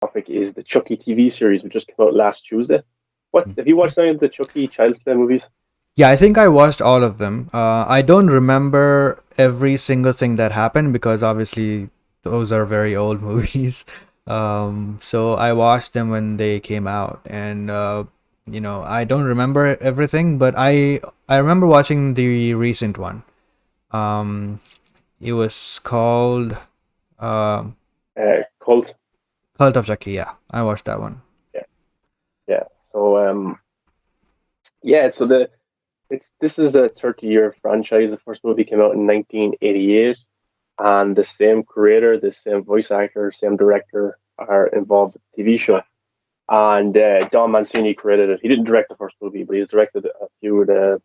topic is the Chucky TV series, which just came out last Tuesday. What have you watched any of the Chucky Child's Play movies? Yeah, I think I watched all of them. I don't remember every single thing that happened because obviously those are very old movies. So I watched them when they came out, and I don't remember everything, but I remember watching the recent one. Um, it was called um Cult. Cult of Chucky. Yeah, I watched that one. Yeah, yeah. So yeah. So this is a 30-year franchise. The first movie came out in 1988, and the same creator, the same voice actor, same director are involved with the TV show. And Don Mancini created it. He didn't direct the first movie, but he's directed a few of the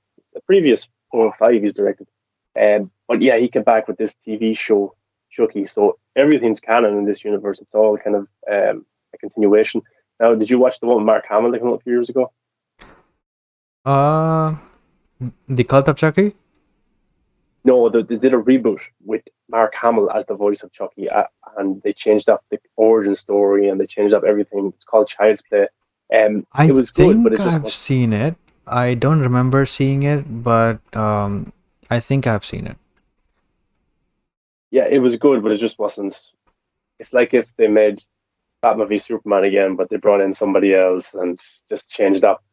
previous 4 or 5 he's directed. But yeah, he came back with this TV show, Chucky. So everything's canon in this universe. It's all kind of a continuation. Now, did you watch the one with Mark Hamill that came out a few years ago? Uh, the Cult of Chucky. No, they did a reboot with Mark Hamill as the voice of Chucky, and they changed up the origin story and they changed up everything. It's called Child's Play. I It was good, but think it just I've was. seen it. I don't remember seeing it, but I think I've seen it. Yeah, it was good, but it just wasn't. It's like if they made Batman v Superman again, but they brought in somebody else and just changed up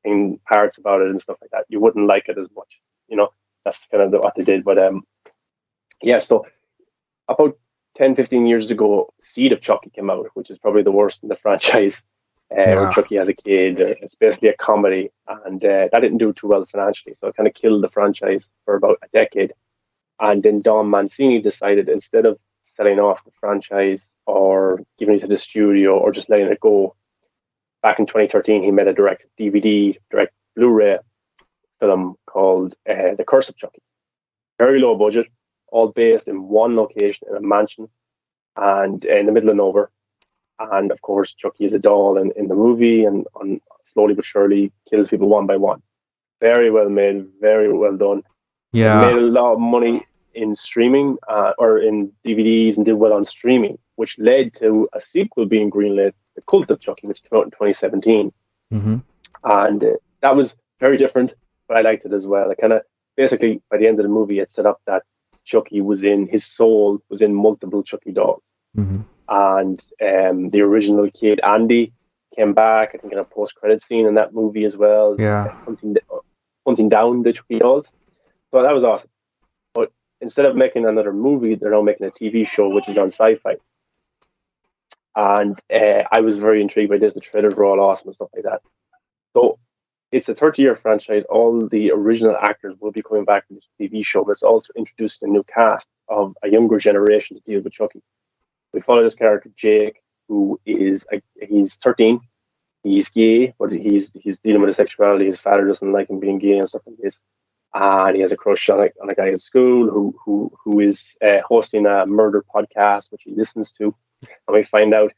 in parts about it and stuff like that. You wouldn't like it as much, you know. That's kind of what they did. But yeah. So about 10, 15 years ago, Seed of Chucky came out, which is probably the worst in the franchise. Where Yeah. Chucky has a kid. It's basically a comedy, and that didn't do too well financially, so it kind of killed the franchise for about a decade. And then Don Mancini decided instead of selling off the franchise or giving it to the studio or just letting it go, back in 2013, he made a direct DVD, direct Blu-ray film called The Curse of Chucky. Very low budget, all based in one location in a mansion and in the middle of nowhere. And of course, Chucky is a doll in the movie and slowly but surely kills people one by one. Very well made, very well done. It made a Yeah. lot of money in streaming or in DVDs and did well on streaming, which led to a sequel being greenlit, The Cult of Chucky, which came out in 2017. Mm-hmm. And that was very different, but I liked it as well. It kind of basically, by the end of the movie, it set up that Chucky was in, his soul was in multiple Chucky dolls. Mm-hmm. And the original kid, Andy, came back, I think, in a post credit scene in that movie as well, Yeah. hunting down the Chucky dolls. So that was awesome. But instead of making another movie, they're now making a TV show, which is on sci-fi. And I was very intrigued by this. The trailers were all awesome and stuff like that. So it's a 30-year franchise. All the original actors will be coming back to this TV show, but it's also introducing a new cast of a younger generation to deal with Chucky. We follow this character, Jake, who he's 13. He's gay, but he's dealing with his sexuality. His father doesn't like him being gay and stuff like this, and he has a crush on a guy at school who is hosting a murder podcast, which he listens to. And we find out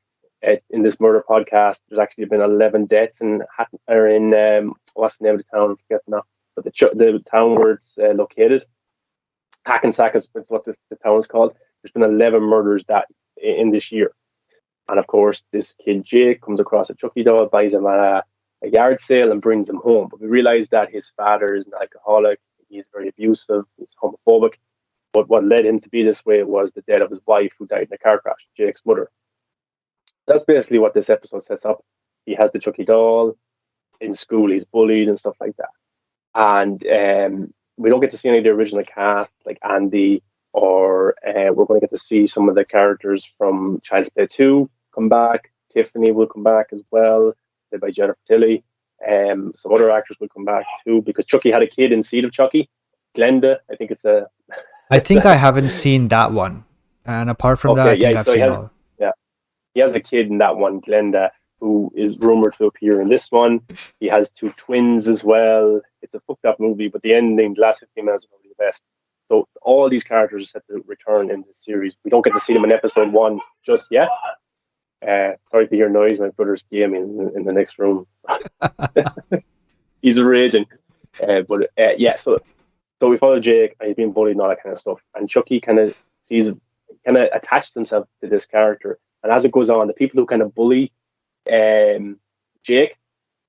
in this murder podcast, there's actually been 11 deaths in what's the name of the town? I forget now, but the town where it's located, Hackensack is what the town is called. There's been 11 murders that in this year. And of course, this kid Jake comes across a Chucky doll, buys him at a yard sale, and brings him home. But we realize that his father is an alcoholic. He's very abusive. He's homophobic. But what led him to be this way was the death of his wife, who died in a car crash, Jake's mother. That's basically what this episode sets up. He has the Chucky doll in school. He's bullied and stuff like that. And we don't get to see any of the original cast, like Andy, or we're going to get to see some of the characters from Child's Play 2 come back. Tiffany will come back as well, played by Jennifer Tilly. Some other actors will come back too, because Chucky had a kid in Seed of Chucky, Glenda. I think it's a. I think I haven't seen that one, and apart from that, I Okay, think yeah. I've So he seen has, all. yeah, he has a kid in that one, Glenda, who is rumored to appear in this one. He has two twins as well. It's a fucked up movie, but the ending, the last 15 minutes, are probably the best. So all these characters are set to return in this series. We don't get to see them in episode one just yet. Sorry to hear noise. My brother's gaming in the next room. He's raging. But yeah, so we follow Jake, and he's being bullied and all that kind of stuff. And Chucky kind of attached himself to this character, And as it goes on, the people who kind of bully Jake,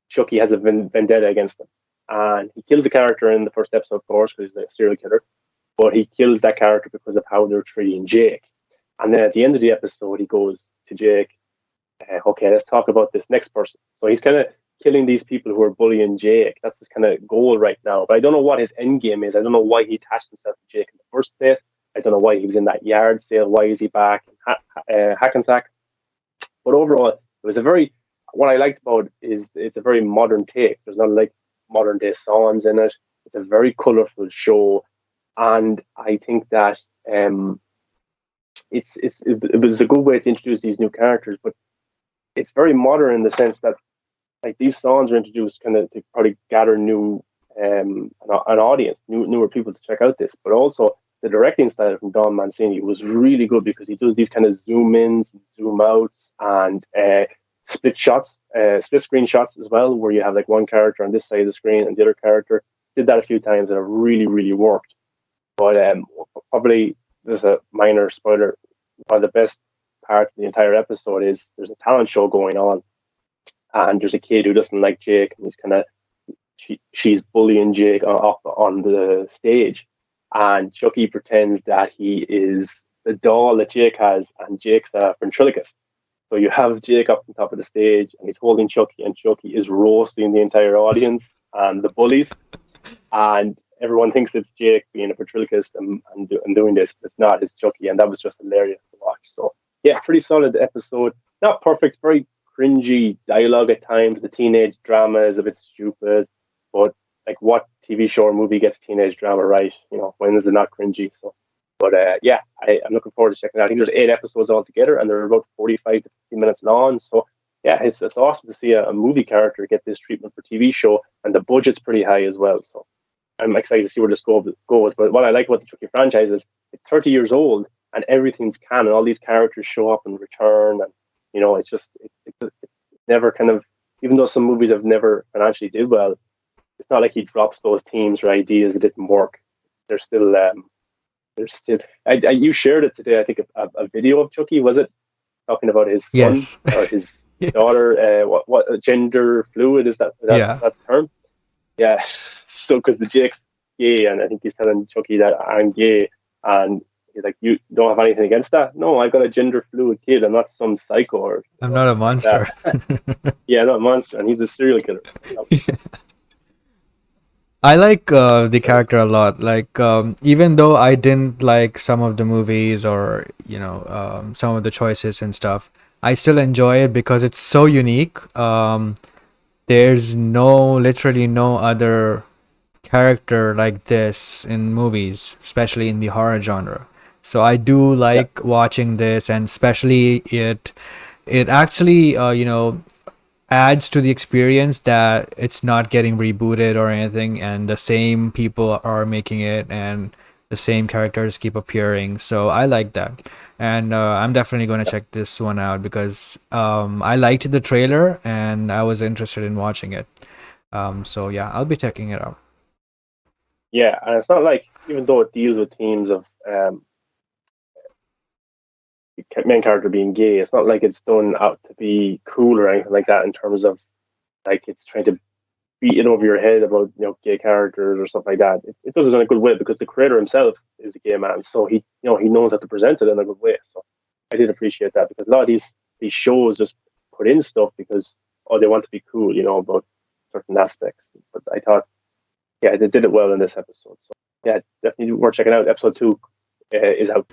Chucky has a vendetta against them. And he kills a character in the first episode, of course, because he's a serial killer. But he kills that character because of how they're treating Jake. And then at the end of the episode, he goes to Jake, okay, let's talk about this next person. So he's kind of killing these people who are bullying Jake. That's his kind of goal right now. But I don't know what his end game is. I don't know why he attached himself to Jake in the first place. I don't know why he was in that yard sale. Why is he back in Hackensack? But overall, it was a very, what I liked about it is it's a very modern take. There's not like modern day songs in it. It's a very colourful show. And I think that it was a good way to introduce these new characters, but it's very modern in the sense that like these songs are introduced kind of to probably gather new an audience, newer people to check out this, but also the directing style from Don Mancini was really good because he does these kind of zoom ins and zoom outs and split shots, split screen shots as well, where you have like one character on this side of the screen and the other character. Did that a few times and it really, really worked. But probably there's a minor spoiler. One of the best parts of the entire episode is there's a talent show going on, and there's a kid who doesn't like Jake, and he's kind of she's bullying Jake up on the stage, and Chucky pretends that he is the doll that Jake has, and Jake's a ventriloquist. So you have Jake up on top of the stage, and he's holding Chucky, and Chucky is roasting the entire audience and the bullies, and everyone thinks it's Jake being a ventriloquist and doing this, but it's not. It's Chucky, and that was just hilarious to watch. So yeah, pretty solid episode. Not perfect, very cringy dialogue at times. The teenage drama is a bit stupid, but like what TV show or movie gets teenage drama right? You know, when is it not cringy? So, but yeah, I'm looking forward to checking it out. I think there's 8 episodes altogether, and they're about 45 to 50 minutes long. So yeah, it's awesome to see a movie character get this treatment for TV show, and the budget's pretty high as well. So I'm excited to see where this goes. But what I like about the Chucky franchise is it's 30 years old and everything's canon. All these characters show up and return, and you know, it's just it's never kind of, even though some movies have never financially did well, it's not like he drops those themes or ideas that didn't work. They're still you shared it today. I think a video of Chucky, was it, talking about his son Yes. or his Yes. daughter? What gender fluid is that? Yeah. That term? Yeah. So because the Jake's gay, and I think he's telling Chucky that I'm gay, and he's like, "You don't have anything against that?" No, I got a gender fluid kid. I'm not some psycho. Or I'm not a monster. Yeah, not a monster, and he's a serial killer. I like the character a lot. Like, even though I didn't like some of the movies or, you know, some of the choices and stuff, I still enjoy it because it's so unique. There's literally no other character like this in movies, especially in the horror genre. So I do like watching this, and especially it actually, adds to the experience that it's not getting rebooted or anything, and the same people are making it, and the same characters keep appearing. So I like that, and I'm definitely going to check this one out because I liked the trailer and I was interested in watching it. So yeah, I'll be checking it out. Yeah, and it's not like, even though it deals with themes of main character being gay, it's not like it's done out to be cool or anything like that, in terms of like it's trying to beat it over your head about, you know, gay characters or stuff like that. It does it in a good way because the creator himself is a gay man, so he knows how to present it in a good way. So I did appreciate that, because a lot of these shows just put in stuff because they want to be cool, you know, about certain aspects. But I thought, yeah, they did it well in this episode. So yeah, definitely worth checking out. Episode 2 is out.